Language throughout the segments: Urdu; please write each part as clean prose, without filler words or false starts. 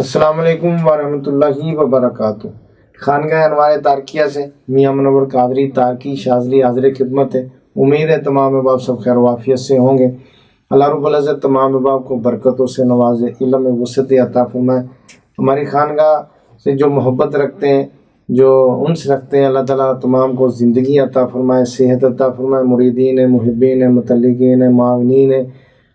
السلام علیکم ورحمۃ اللہ وبرکاتہ۔ خانقاہ انوار تارکیہ سے میاں منور قادری تارکی شاذلی حاضر خدمت ہے۔ امید ہے تمام احباب سب خیر وافیت سے ہوں گے۔ اللہ رب العزت تمام احباب کو برکتوں سے نوازے، علم وسعت عطا فرمائے۔ ہماری خانقاہ سے جو محبت رکھتے ہیں، جو انس رکھتے ہیں، اللہ تعالیٰ تمام کو زندگی عطا فرمائے، صحت عطا فرمائے۔ مریدین ہیں، محبین ہیں، متعلقین ہیں، معاونین ہیں،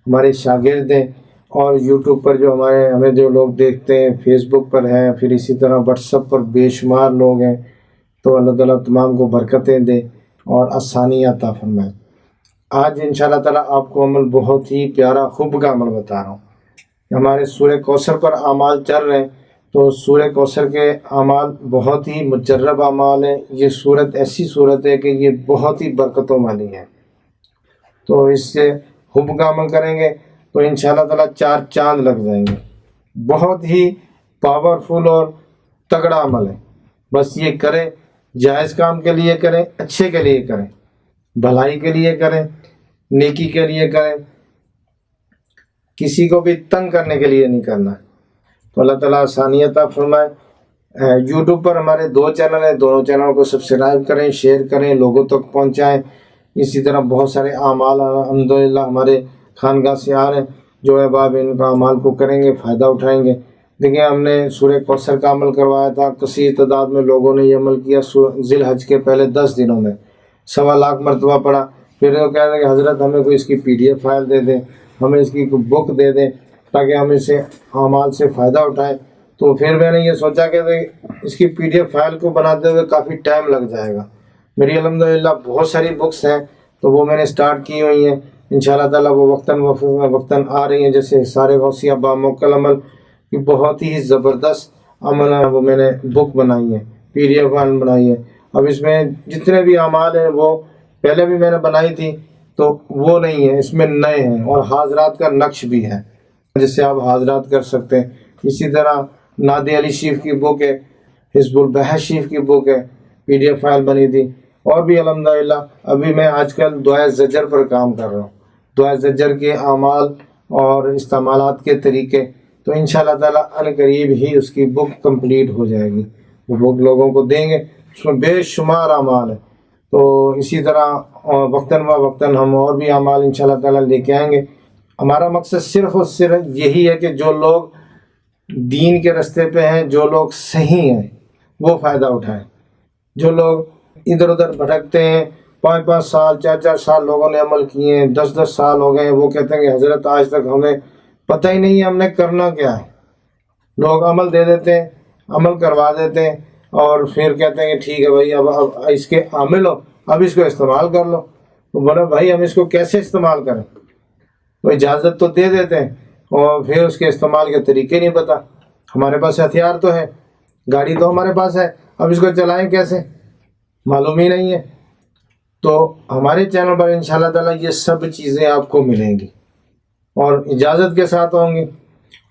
ہمارے شاگرد ہیں، اور یوٹیوب پر جو ہمیں جو لوگ دیکھتے ہیں، فیس بک پر ہیں، پھر اسی طرح واٹس ایپ پر بے شمار لوگ ہیں، تو اللہ تعالیٰ تمام کو برکتیں دے اور آسانی عطا فرمائے۔ آج انشاءاللہ تعالیٰ آپ کو عمل بہت ہی پیارا خوب کا عمل بتا رہا ہوں۔ ہمارے سورہ کوثر پر اعمال چل رہے ہیں، تو سورہ کوثر کے اعمال بہت ہی مجرب اعمال ہیں۔ یہ صورت ایسی صورت ہے کہ یہ بہت ہی برکتوں والی ہے، تو اس سے خوب کا عمل کریں گے تو انشاءاللہ تعالیٰ 4 چاند لگ جائیں گے۔ بہت ہی پاورفل اور تگڑا عمل ہے۔ بس یہ کریں، جائز کام کے لیے کریں، اچھے کے لیے کریں، بھلائی کے لیے کریں، نیکی کے لیے کریں، کسی کو بھی تنگ کرنے کے لیے نہیں کرنا۔ تو اللہ تعالیٰ آسانی عطا فرمائے۔ یوٹیوب پر ہمارے 2 چینل ہیں، دونوں چینلوں کو سبسکرائب کریں، شیئر کریں، لوگوں تک پہنچائیں۔ اسی طرح بہت سارے اعمال الحمدللہ ہمارے خانقاہ سے آ رہے ہیں، جو احباب ان کا اعمال کو کریں گے فائدہ اٹھائیں گے۔ دیکھیں، ہم نے سورہ کوثر کا عمل کروایا تھا، کثیر تعداد میں لوگوں نے یہ عمل کیا۔ ذی الحج کے پہلے 10 دنوں میں 1.25 لاکھ مرتبہ پڑھا۔ پھر وہ کہہ رہے کہ حضرت ہمیں کوئی اس کی PDF فائل دے دیں، ہمیں اس کی کوئی بک دے دیں تاکہ ہم اسے اعمال سے فائدہ اٹھائیں۔ تو پھر میں نے یہ سوچا کہ اس کی PDF فائل کو بناتے ہوئے کافی ٹائم لگ جائے گا۔ میری الحمدللہ بہت ساری بکس ہیں، تو وہ میں نے سٹارٹ کی ہوئی ہیں۔ انشاءاللہ تعالیٰ وہ وقتاً آ رہی ہیں، جیسے سارے غوثیہ باموکل عمل کی بہت ہی زبردست عمل ہے، وہ میں نے بک بنائی ہے، PDF فائل بنائی ہے۔ اب اس میں جتنے بھی اعمال ہیں وہ پہلے بھی میں نے بنائی تھی، تو وہ نہیں ہے، اس میں نئے ہیں، اور حاضرات کا نقش بھی ہے جس سے آپ حاضرات کر سکتے ہیں۔ اسی طرح نادی علی شریف کی بک ہے، حزب البحث شریف کی بک ہے، PDF فائل بنی تھی۔ اور بھی الحمدللہ ابھی میں آج کل دعائے زجر پر کام کر رہا ہوں، دعائے زجر کے اعمال اور استعمالات کے طریقے، تو انشاءاللہ تعالیٰ ان قریب ہی اس کی بک کمپلیٹ ہو جائے گی، وہ بک لوگوں کو دیں گے، اس میں بے شمار اعمال ہیں۔ تو اسی طرح وقتاً ہم اور بھی اعمال انشاءاللہ تعالیٰ لے کے آئیں گے۔ ہمارا مقصد صرف اور صرف یہی ہے کہ جو لوگ دین کے راستے پہ ہیں، جو لوگ صحیح ہیں، وہ فائدہ اٹھائیں۔ جو لوگ ادھر ادھر بھٹکتے ہیں، 5 سال 4 سال لوگوں نے عمل کیے ہیں، 10 سال ہو گئے، وہ کہتے ہیں کہ حضرت آج تک ہمیں پتہ ہی نہیں ہے ہم نے کرنا کیا ہے۔ لوگ عمل دے دیتے ہیں، عمل کروا دیتے ہیں، اور پھر کہتے ہیں کہ ٹھیک ہے بھائی، اب اس کے عامل ہو، اب اس کو استعمال کر لو۔ تو بولے بھائی ہم اس کو کیسے استعمال کریں؟ تو اجازت تو دے دیتے ہیں، اور پھر اس کے استعمال کے طریقے نہیں پتہ۔ ہمارے پاس ہتھیار تو ہے، گاڑی تو ہمارے پاس ہے، اب اس کو چلائیں کیسے، معلوم ہی نہیں ہے۔ تو ہمارے چینل پر انشاءاللہ تعالیٰ یہ سب چیزیں آپ کو ملیں گی، اور اجازت کے ساتھ ہوں گی۔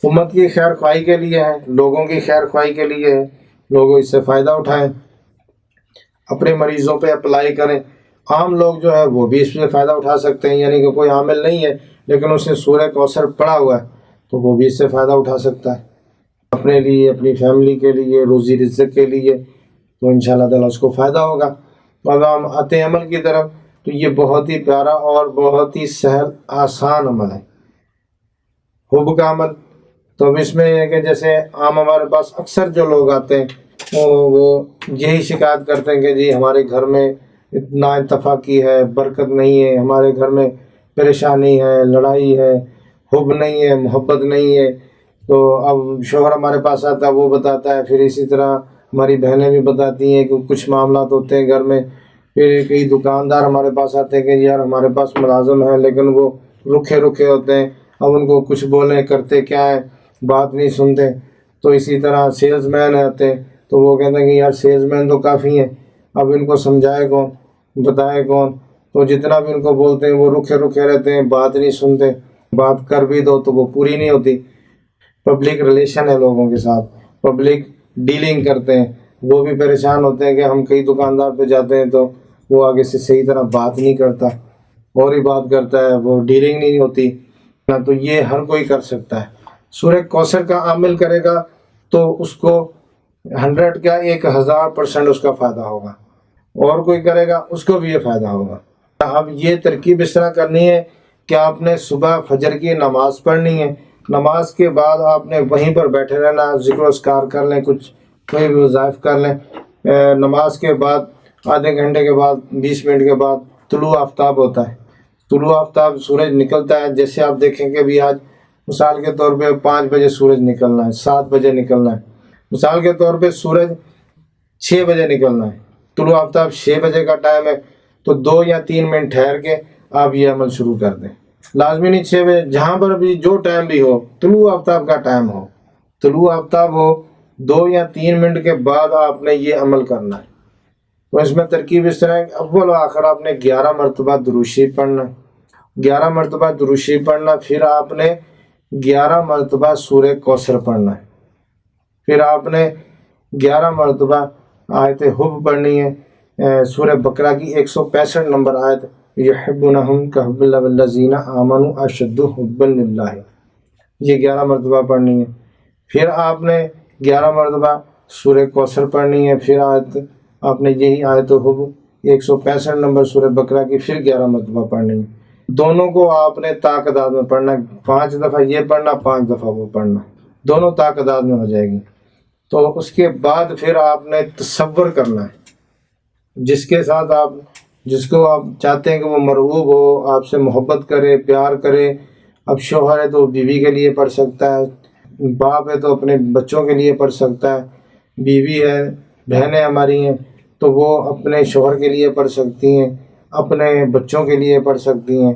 امت کی خیر خواہی کے لیے ہے، لوگوں کی خیر خواہی کے لیے ہے، لوگوں اس سے فائدہ اٹھائیں، اپنے مریضوں پہ اپلائی کریں۔ عام لوگ جو ہے وہ بھی اس سے فائدہ اٹھا سکتے ہیں، یعنی کہ کوئی عامل نہیں ہے لیکن اس نے سورہ کوثر پڑھا ہوا ہے، تو وہ بھی اس سے فائدہ اٹھا سکتا ہے، اپنے لیے، اپنی فیملی کے لیے، روزی رزق کے لیے، تو انشاءاللہ تعالیٰ اس کو فائدہ ہوگا۔ تو اب ہم آتے ہیں عمل کی طرف، تو یہ بہت ہی پیارا اور بہت ہی سہل آسان عمل ہے، حب کا عمل۔ تو اب اس میں یہ ہے کہ جیسے عام ہمارے پاس اکثر جو لوگ آتے ہیں وہ یہی شکایت کرتے ہیں کہ جی ہمارے گھر میں نا اتفاقی ہے، برکت نہیں ہے، ہمارے گھر میں پریشانی ہے، لڑائی ہے، حب نہیں ہے، محبت نہیں ہے۔ تو اب شوہر ہمارے پاس آتا ہے، وہ بتاتا ہے، پھر اسی طرح ہماری بہنیں بھی بتاتی ہیں کہ کچھ معاملات ہوتے ہیں گھر میں۔ پھر کئی دکاندار ہمارے پاس آتے ہیں کہ یار ہمارے پاس ملازم ہیں لیکن وہ رکھے ہوتے ہیں، اب ان کو کچھ بولیں، کرتے کیا ہیں، بات نہیں سنتے۔ تو اسی طرح سیلز مین آتے ہیں، تو وہ کہتے ہیں کہ یار سیلز مین تو کافی ہیں، اب ان کو سمجھائے کون، بتائے کون۔ تو جتنا بھی ان کو بولتے ہیں وہ رکھے رہتے ہیں، بات نہیں سنتے، بات کر بھی دو تو وہ پوری نہیں ہوتی۔ پبلک ریلیشن ہے لوگوں کے ساتھ، پبلک ڈیلنگ کرتے ہیں، وہ بھی پریشان ہوتے ہیں کہ ہم کئی دکاندار پہ جاتے ہیں تو وہ آگے سے صحیح طرح بات نہیں کرتا، اور ہی بات کرتا ہے، وہ ڈیلنگ نہیں ہوتی۔ تو یہ ہر کوئی کر سکتا ہے۔ سورہ کوثر کا عامل کرے گا تو اس کو 100 کا 1000% اس کا فائدہ ہوگا، اور کوئی کرے گا اس کو بھی یہ فائدہ ہوگا۔ اب یہ ترکیب اس طرح کرنی ہے کہ آپ نے صبح فجر کی نماز پڑھنی ہے، نماز کے بعد آپ نے وہیں پر بیٹھے رہنا، ذکر و اذکار کر لیں، کچھ کوئی بھی وظائف کر لیں۔ نماز کے بعد آدھے گھنٹے کے بعد 20 منٹ کے بعد طلوع آفتاب ہوتا ہے، طلوع آفتاب سورج نکلتا ہے۔ جیسے آپ دیکھیں کہ ابھی آج مثال کے طور پہ 5 بجے سورج نکلنا ہے، 7 بجے نکلنا ہے، مثال کے طور پہ سورج 6 بجے نکلنا ہے، طلوع آفتاب 6 بجے کا ٹائم ہے، تو 2 یا 3 منٹ ٹھہر کے آپ یہ عمل شروع کر دیں۔ لازمی نہیں 6 بجے، جہاں پر بھی جو ٹائم بھی ہو، طلوع آفتاب کا ٹائم ہو، طلوع آفتاب ہو، 2 یا 3 منٹ کے بعد آپ نے یہ عمل کرنا ہے۔ تو اس میں ترکیب اس طرح ہے کہ اول و آخر آپ نے 11 مرتبہ درود شریف پڑھنا ہے، 11 مرتبہ درود شریف پڑھنا، پھر آپ نے 11 مرتبہ سورہ کوثر پڑھنا ہے، پھر آپ نے 11 مرتبہ آیت حب پڑھنی ہے، سورہ بقرہ کی 165 نمبر آیت، یحبونہم کحب اللہ والذین آمنوا اشد حبا للہ، یہ 11 مرتبہ پڑھنی ہے۔ پھر آپ نے 11 مرتبہ سورہ کوثر پڑھنی ہے، پھر آپ نے یہی آیت حب 165 نمبر سورہ بقرہ کی پھر 11 مرتبہ پڑھنی ہے۔ دونوں کو آپ نے تعداد میں پڑھنا، 5 دفعہ یہ پڑھنا، 5 دفعہ وہ پڑھنا، دونوں تعداد میں ہو جائے گی۔ تو اس کے بعد پھر آپ نے تصور کرنا ہے، جس کے ساتھ جس کو آپ چاہتے ہیں کہ وہ مرغوب ہو، آپ سے محبت کرے، پیار کرے۔ اب شوہر ہے تو بیوی کے لیے پڑھ سکتا ہے، باپ ہے تو اپنے بچوں کے لیے پڑھ سکتا ہے، بیوی ہے، بہنیں ہماری ہیں تو وہ اپنے شوہر کے لیے پڑھ سکتی ہیں، اپنے بچوں کے لیے پڑھ سکتی ہیں۔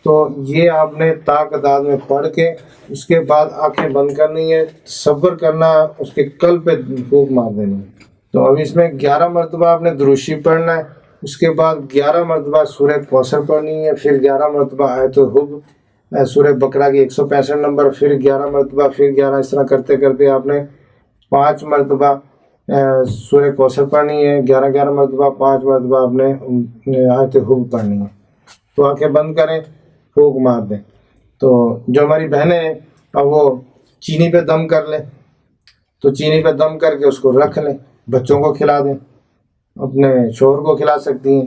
تو یہ آپ نے تعداد میں پڑھ کے اس کے بعد آنکھیں بند کرنی ہے، تصور کرنا، اس کے قلب پہ پھونک مار دینی ہے۔ تو اب اس میں 11 مرتبہ آپ نے درود شریف پڑھنا ہے، اس کے بعد 11 مرتبہ سورہ کوثر پڑھنی ہے، پھر 11 مرتبہ آیت الحب سورہ بقرہ کی 165 نمبر، پھر 11 مرتبہ، پھر 11، اس طرح کرتے کرتے آپ نے 5 مرتبہ سورہ کوثر پڑھنی ہے، 11 مرتبہ، 5 مرتبہ آپ نے آیت الحب پڑھنی ہے۔ تو آنکھیں بند کریں، پھونک مار دیں۔ تو جو ہماری بہنیں ہیں اب وہ چینی پہ دم کر لیں، تو چینی پہ دم کر کے اس کو رکھ لیں، بچوں کو کھلا دیں، اپنے شوہر کو کھلا سکتی ہیں،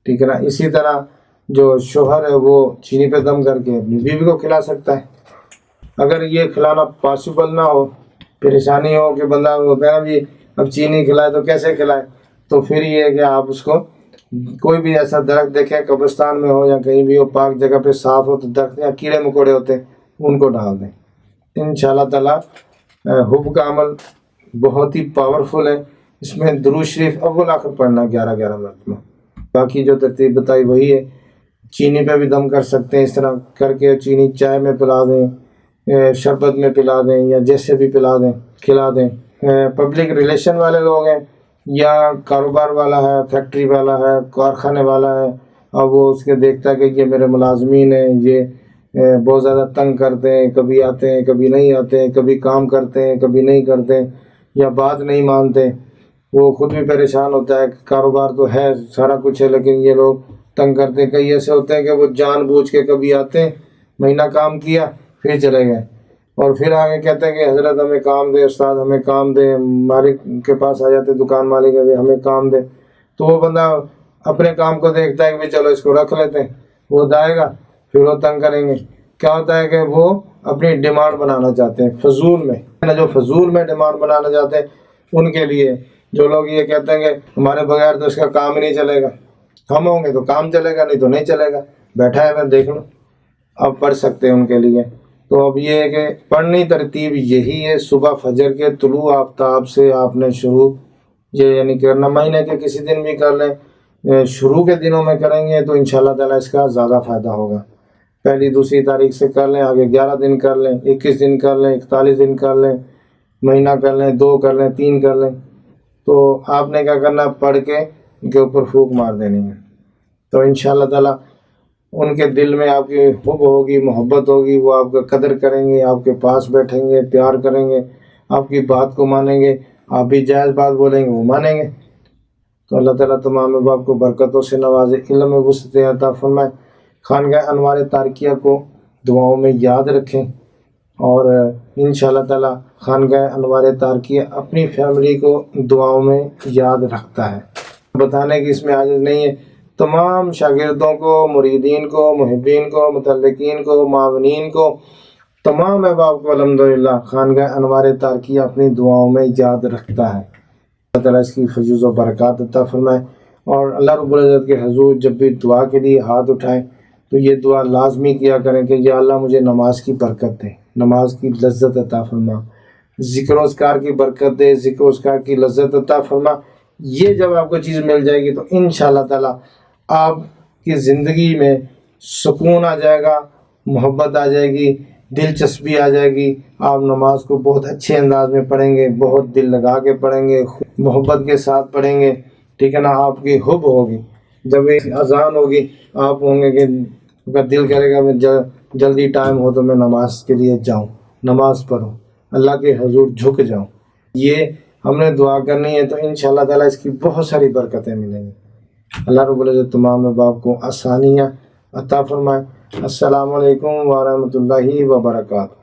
ٹھیک ہے نا۔ اسی طرح جو شوہر ہے وہ چینی پہ دم کر کے اپنی بیوی کو کھلا سکتا ہے۔ اگر یہ کھلانا پاسبل نہ ہو، پریشانی ہو کہ بندہ ہوتا ہے نا بھی اب چینی کھلائے تو کیسے کھلائے، تو پھر یہ ہے کہ آپ اس کو کوئی بھی ایسا درخت دیکھیں قبرستان میں ہو یا کہیں بھی ہو، پاک جگہ پہ صاف ہو، تو درخت یا کیڑے مکوڑے ہوتے ہیں ان کو ڈال دیں۔ انشاءاللہ تعالیٰ حب کا عمل بہت ہی پاورفل ہے۔ اس میں درود شریف اول آخر پڑھنا 11 مرتبہ، باقی جو ترتیب بتائی وہی ہے۔ چینی پہ بھی دم کر سکتے ہیں، اس طرح کر کے چینی چائے میں پلا دیں، شربت میں پلا دیں، یا جیسے بھی پلا دیں کھلا دیں۔ پبلک ریلیشن والے لوگ ہیں یا کاروبار والا ہے، فیکٹری والا ہے، کارخانے والا ہے، اب وہ اس کے دیکھتا ہے کہ یہ میرے ملازمین ہیں، یہ بہت زیادہ تنگ کرتے ہیں، کبھی آتے ہیں کبھی نہیں آتے ہیں، کبھی کام کرتے ہیں کبھی نہیں کرتے، یا بات نہیں مانتے، وہ خود بھی پریشان ہوتا ہے کہ کاروبار تو ہے، سارا کچھ ہے، لیکن یہ لوگ تنگ کرتے ہیں۔ کئی ایسے ہوتے ہیں کہ وہ جان بوجھ کے کبھی آتے ہیں، مہینہ کام کیا پھر چلے گئے، اور پھر آگے کہتے ہیں کہ حضرت ہمیں کام دے، استاد ہمیں کام دے، مالک کے پاس آ جاتے، دکان مالک ہے ہمیں کام دے، تو وہ بندہ اپنے کام کو دیکھتا ہے کہ بھی چلو اس کو رکھ لیتے ہیں، وہ جائے گا پھر وہ تنگ کریں گے۔ کیا ہوتا ہے کہ وہ اپنی ڈیمانڈ بنانا چاہتے ہیں فضول میں، جو فضول میں ڈیمانڈ بنانا چاہتے ہیں ان کے لیے، جو لوگ یہ کہتے ہیں کہ ہمارے بغیر تو اس کا کام ہی نہیں چلے گا، ہم ہوں گے تو کام چلے گا، نہیں تو نہیں چلے گا، بیٹھا ہے میں دیکھ لوں، اب پڑھ سکتے ہیں ان کے لیے۔ تو اب یہ ہے کہ پڑھنی ترتیب یہی ہے، صبح فجر کے طلوع آفتاب سے آپ نے شروع، یہ یعنی کرنا، مہینے کے کسی دن بھی کر لیں، شروع کے دنوں میں کریں گے تو انشاءاللہ تعالیٰ اس کا زیادہ فائدہ ہوگا۔ پہلی دوسری تاریخ سے کر لیں، آگے 11 دن کر لیں، 21 دن کر لیں، 41 دن کر لیں، مہینہ کر لیں، 2 کر لیں، 3 کر لیں، تو آپ نے کیا کرنا، پڑھ کے ان کے اوپر پھونک مار دینی ہے۔ تو انشاءاللہ تعالیٰ ان کے دل میں آپ کی حب ہوگی، محبت ہوگی، وہ آپ کا قدر کریں گے، آپ کے پاس بیٹھیں گے، پیار کریں گے، آپ کی بات کو مانیں گے، آپ بھی جائز بات بولیں گے وہ مانیں گے۔ تو اللہ تعالیٰ تمام احباب کو برکتوں سے نوازے، علم وسعت عطا فرمائے، خانقاہ انوار تارکیہ کو دعاؤں میں یاد رکھیں، اور انشاءاللہ تعالیٰ خانقاہ انوار تارکیہ اپنی فیملی کو دعاؤں میں یاد رکھتا ہے۔ بتانے کی اس میں حاجت نہیں ہے، تمام شاگردوں کو، مریدین کو، محبین کو، متعلقین کو، معاونین کو، تمام احباب کو الحمدللہ خانقاہ انوار تارکیہ اپنی دعاؤں میں یاد رکھتا ہے۔ اللہ تعالیٰ اس کی فیض و برکات عطا فرمائے۔ اور اللہ رب العزت کے حضور جب بھی دعا کے لیے ہاتھ اٹھائیں تو یہ دعا لازمی کیا کریں کہ یا اللہ مجھے نماز کی برکت دے، نماز کی لذت عطا فرما، ذکر و اذکار کی برکت دے، ذکر و اذکار کی لذت عطا فرما۔ یہ جب آپ کو چیز مل جائے گی تو انشاءاللہ تعالیٰ آپ کی زندگی میں سکون آ جائے گا، محبت آ جائے گی، دلچسپی آ جائے گی۔ آپ نماز کو بہت اچھے انداز میں پڑھیں گے، بہت دل لگا کے پڑھیں گے، محبت کے ساتھ پڑھیں گے، ٹھیک ہے نا۔ آپ کی حب ہوگی، جب اذان ہوگی آپ ہوں گے کہ کا دل کرے گا میں جلدی ٹائم ہو تو میں نماز کے لیے جاؤں، نماز پڑھوں، اللہ کے حضور جھک جاؤں۔ یہ ہم نے دعا کرنی ہے تو انشاءاللہ تعالیٰ اس کی بہت ساری برکتیں ملیں گی۔ اللہ رب العزت تمام احباب کو آسانیاں عطا فرمائے۔ السلام علیکم ورحمۃ اللہ وبرکاتہ۔